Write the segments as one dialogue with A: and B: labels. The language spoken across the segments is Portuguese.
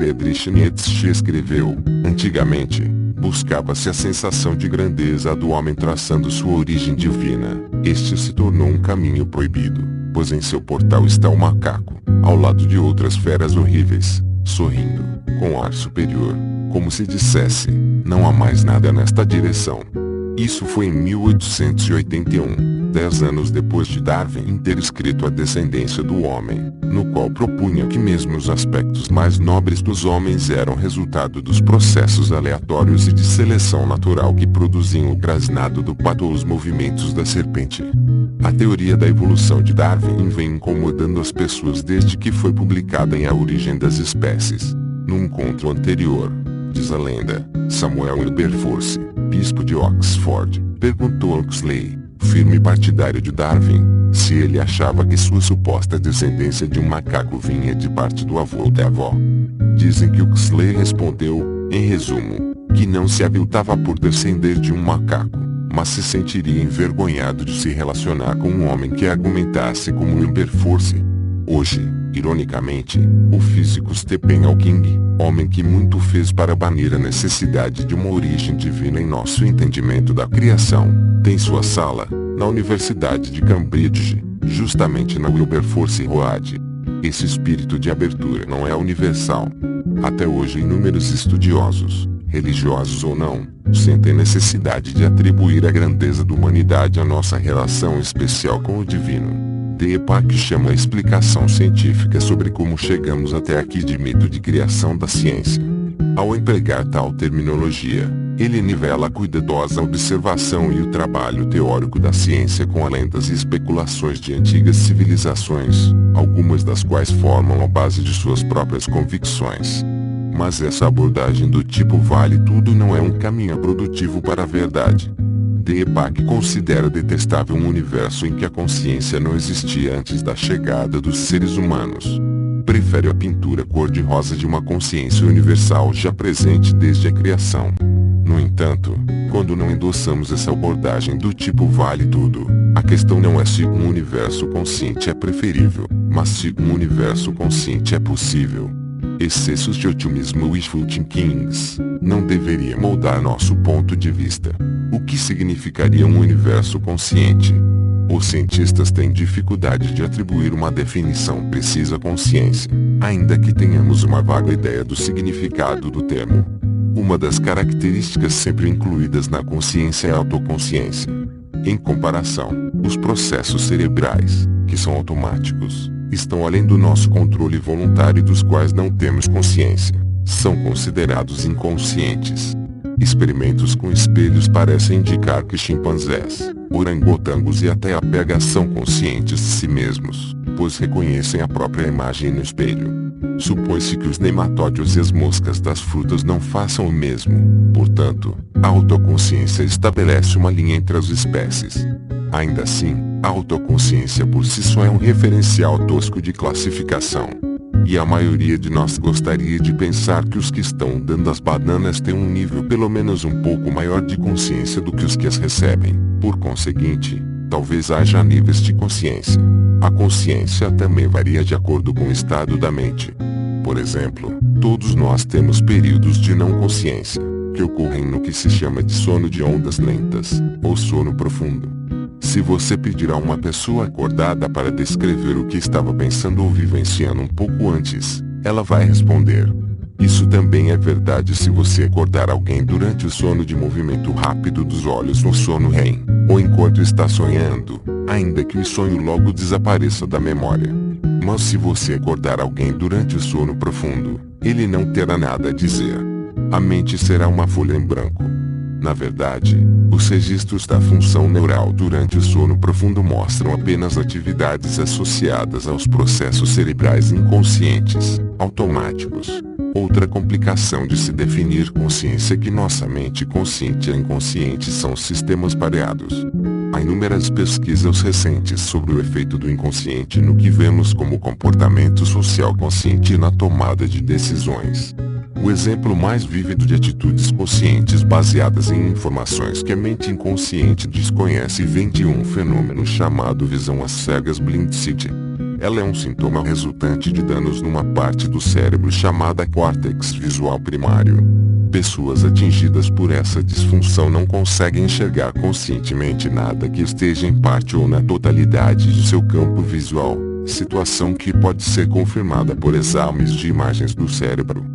A: Friedrich Nietzsche escreveu: antigamente, buscava-se a sensação de grandeza do homem traçando sua origem divina. Este se tornou um caminho proibido, pois em seu portal está o macaco, ao lado de outras feras horríveis, sorrindo, com ar superior, como se dissesse: não há mais nada nesta direção. Isso foi em 1881, 10 anos depois de Darwin ter escrito A Descendência do Homem, no qual propunha que mesmo os aspectos mais nobres dos homens eram resultado dos processos aleatórios e de seleção natural que produziam o grasnado do pato ou os movimentos da serpente. A teoria da evolução de Darwin vem incomodando as pessoas desde que foi publicada em A Origem das Espécies. No encontro anterior, diz a lenda, Samuel Wilberforce, bispo de Oxford, perguntou a Huxley, firme partidário de Darwin, se ele achava que sua suposta descendência de um macaco vinha de parte do avô ou da avó. Dizem que Huxley respondeu, em resumo, que não se aviltava por descender de um macaco, mas se sentiria envergonhado de se relacionar com um homem que argumentasse como Wilberforce. Hoje, ironicamente, o físico Stephen Hawking, homem que muito fez para banir a necessidade de uma origem divina em nosso entendimento da criação, tem sua sala, na Universidade de Cambridge, justamente na Wilberforce Road. Esse espírito de abertura não é universal. Até hoje inúmeros estudiosos, religiosos ou não, sentem necessidade de atribuir a grandeza da humanidade à nossa relação especial com o divino. Deepak chama a explicação científica sobre como chegamos até aqui de mito de criação da ciência. Ao empregar tal terminologia, ele nivela a cuidadosa observação e o trabalho teórico da ciência com as lendas e especulações de antigas civilizações, algumas das quais formam a base de suas próprias convicções. Mas essa abordagem do tipo vale tudo não é um caminho produtivo para a verdade. Deepak considera detestável um universo em que a consciência não existia antes da chegada dos seres humanos. Prefere a pintura cor-de-rosa de uma consciência universal já presente desde a criação. No entanto, quando não endossamos essa abordagem do tipo vale tudo, a questão não é se um universo consciente é preferível, mas se um universo consciente é possível. Excessos de otimismo e wishful thinking não deveria moldar nosso ponto de vista. O que significaria um universo consciente? Os cientistas têm dificuldade de atribuir uma definição precisa à consciência, ainda que tenhamos uma vaga ideia do significado do termo. Uma das características sempre incluídas na consciência é a autoconsciência. Em comparação, os processos cerebrais, que são automáticos, estão além do nosso controle voluntário e dos quais não temos consciência, são considerados inconscientes. Experimentos com espelhos parecem indicar que chimpanzés, orangotangos e até a pega são conscientes de si mesmos, pois reconhecem a própria imagem no espelho. Supõe-se que os nematóides e as moscas das frutas não façam o mesmo, portanto, a autoconsciência estabelece uma linha entre as espécies. Ainda assim, a autoconsciência por si só é um referencial tosco de classificação. E a maioria de nós gostaria de pensar que os que estão dando as bananas têm um nível pelo menos um pouco maior de consciência do que os que as recebem. Por conseguinte, talvez haja níveis de consciência. A consciência também varia de acordo com o estado da mente. Por exemplo, todos nós temos períodos de não consciência, que ocorrem no que se chama de sono de ondas lentas, ou sono profundo. Se você pedir a uma pessoa acordada para descrever o que estava pensando ou vivenciando um pouco antes, ela vai responder. Isso também é verdade se você acordar alguém durante o sono de movimento rápido dos olhos no sono REM, ou enquanto está sonhando, ainda que o sonho logo desapareça da memória. Mas se você acordar alguém durante o sono profundo, ele não terá nada a dizer. A mente será uma folha em branco. Na verdade, os registros da função neural durante o sono profundo mostram apenas atividades associadas aos processos cerebrais inconscientes, automáticos. Outra complicação de se definir consciência é que nossa mente consciente e inconsciente são sistemas pareados. Há inúmeras pesquisas recentes sobre o efeito do inconsciente no que vemos como comportamento social consciente e na tomada de decisões. O exemplo mais vívido de atitudes conscientes baseadas em informações que a mente inconsciente desconhece vem de um fenômeno chamado visão às cegas blind sight. Ela é um sintoma resultante de danos numa parte do cérebro chamada córtex visual primário. Pessoas atingidas por essa disfunção não conseguem enxergar conscientemente nada que esteja em parte ou na totalidade de seu campo visual, situação que pode ser confirmada por exames de imagens do cérebro.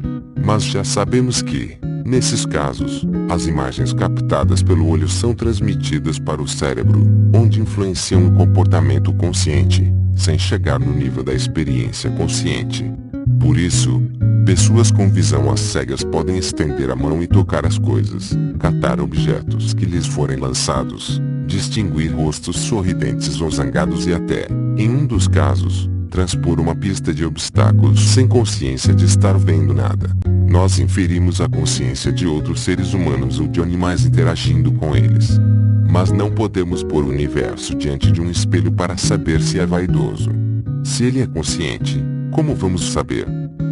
A: Mas já sabemos que, nesses casos, as imagens captadas pelo olho são transmitidas para o cérebro, onde influenciam o comportamento consciente, sem chegar no nível da experiência consciente. Por isso, pessoas com visão às cegas podem estender a mão e tocar as coisas, catar objetos que lhes forem lançados, distinguir rostos sorridentes ou zangados e até, em um dos casos, transpor uma pista de obstáculos sem consciência de estar vendo nada. Nós inferimos a consciência de outros seres humanos ou de animais interagindo com eles. Mas não podemos pôr o universo diante de um espelho para saber se é vaidoso. Se ele é consciente, como vamos saber?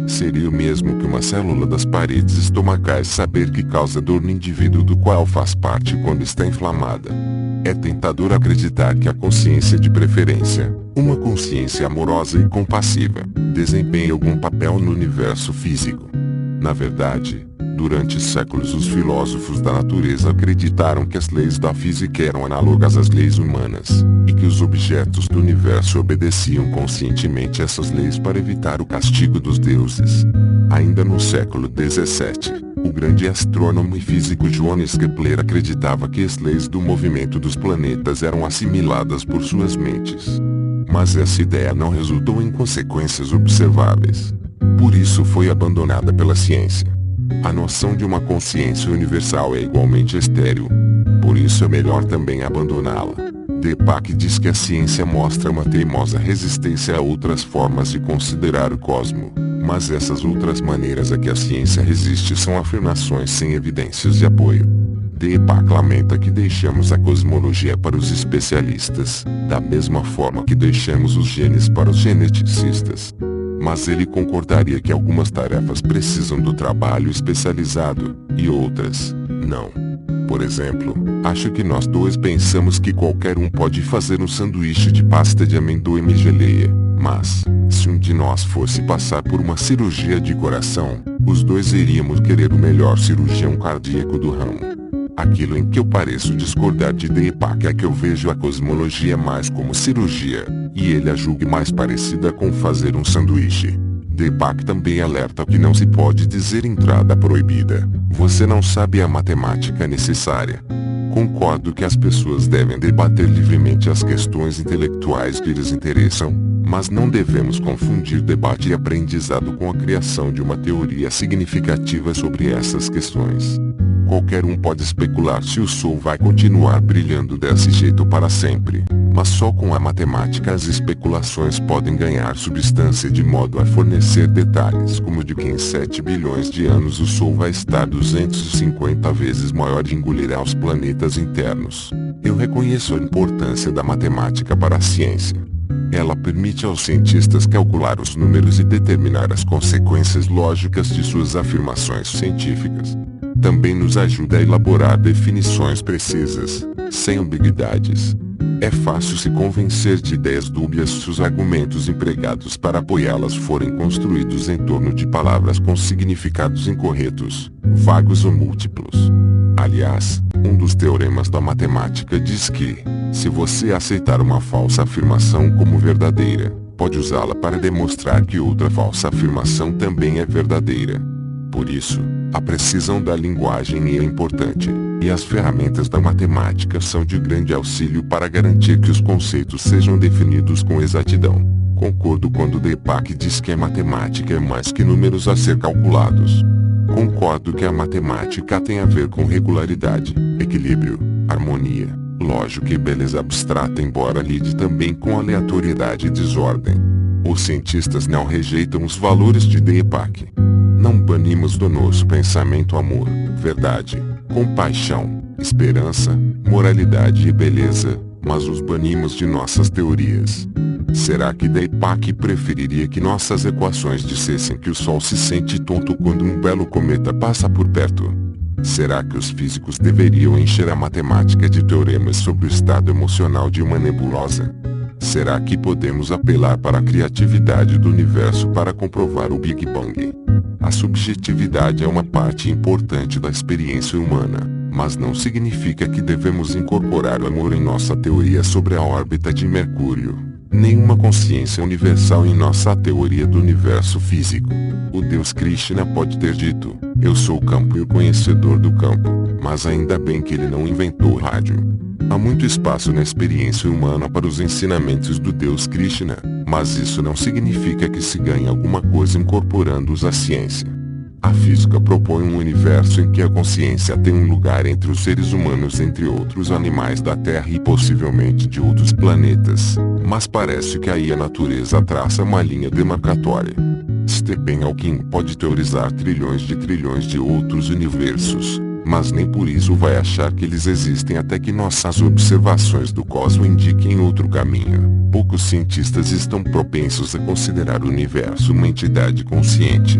A: Seria o mesmo que uma célula das paredes estomacais saber que causa dor no indivíduo do qual faz parte quando está inflamada. É tentador acreditar que a consciência de preferência, uma consciência amorosa e compassiva, desempenha algum papel no universo físico. Na verdade, durante séculos os filósofos da natureza acreditaram que as leis da física eram análogas às leis humanas, e que os objetos do universo obedeciam conscientemente essas leis para evitar o castigo dos deuses. Ainda no século XVII, o grande astrônomo e físico Johannes Kepler acreditava que as leis do movimento dos planetas eram assimiladas por suas mentes. Mas essa ideia não resultou em consequências observáveis. Por isso foi abandonada pela ciência. A noção de uma consciência universal é igualmente estéril. Por isso é melhor também abandoná-la. Deepak diz que a ciência mostra uma teimosa resistência a outras formas de considerar o cosmo, mas essas outras maneiras a que a ciência resiste são afirmações sem evidências de apoio. Deepak lamenta que deixamos a cosmologia para os especialistas, da mesma forma que deixamos os genes para os geneticistas. Mas ele concordaria que algumas tarefas precisam do trabalho especializado, e outras, não. Por exemplo, acho que nós dois pensamos que qualquer um pode fazer um sanduíche de pasta de amendoim e geleia, mas, se um de nós fosse passar por uma cirurgia de coração, os dois iríamos querer o melhor cirurgião cardíaco do ramo. Aquilo em que eu pareço discordar de Deepak é que eu vejo a cosmologia mais como cirurgia, e ele a julgue mais parecida com fazer um sanduíche. Deepak também alerta que não se pode dizer entrada proibida. Você não sabe a matemática necessária. Concordo que as pessoas devem debater livremente as questões intelectuais que lhes interessam, mas não devemos confundir debate e aprendizado com a criação de uma teoria significativa sobre essas questões. Qualquer um pode especular se o sol vai continuar brilhando desse jeito para sempre, mas só com a matemática as especulações podem ganhar substância de modo a fornecer detalhes como de que em 7 bilhões de anos o sol vai estar 250 vezes maior e engolirá os planetas internos. Eu reconheço a importância da matemática para a ciência. Ela permite aos cientistas calcular os números e determinar as consequências lógicas de suas afirmações científicas. Também nos ajuda a elaborar definições precisas, sem ambiguidades. É fácil se convencer de ideias dúbias se os argumentos empregados para apoiá-las forem construídos em torno de palavras com significados incorretos, vagos ou múltiplos. Aliás, um dos teoremas da matemática diz que, se você aceitar uma falsa afirmação como verdadeira, pode usá-la para demonstrar que outra falsa afirmação também é verdadeira. Por isso, a precisão da linguagem é importante, e as ferramentas da matemática são de grande auxílio para garantir que os conceitos sejam definidos com exatidão. Concordo quando Deepak diz que a matemática é mais que números a ser calculados. Concordo que a matemática tem a ver com regularidade, equilíbrio, harmonia, lógica e beleza abstrata, embora lide também com aleatoriedade e desordem. Os cientistas não rejeitam os valores de Deepak. Não banimos do nosso pensamento amor, verdade, compaixão, esperança, moralidade e beleza, mas os banimos de nossas teorias. Será que Deepak preferiria que nossas equações dissessem que o Sol se sente tonto quando um belo cometa passa por perto? Será que os físicos deveriam encher a matemática de teoremas sobre o estado emocional de uma nebulosa? será que podemos apelar para a criatividade do universo para comprovar o Big Bang? A subjetividade é uma parte importante da experiência humana, mas não significa que devemos incorporar o amor em nossa teoria sobre a órbita de Mercúrio. Nenhuma consciência universal em nossa teoria do universo físico. O Deus Krishna pode ter dito, eu sou o campo e o conhecedor do campo, mas ainda bem que ele não inventou o rádio. Há muito espaço na experiência humana para os ensinamentos do Deus Krishna, mas isso não significa que se ganhe alguma coisa incorporando-os à ciência. A física propõe um universo em que a consciência tem um lugar entre os seres humanos, entre outros animais da Terra e possivelmente de outros planetas, mas parece que aí a natureza traça uma linha demarcatória. Stephen Hawking pode teorizar trilhões de outros universos, mas nem por isso vai achar que eles existem até que nossas observações do cosmos indiquem outro caminho. Poucos cientistas estão propensos a considerar o universo uma entidade consciente.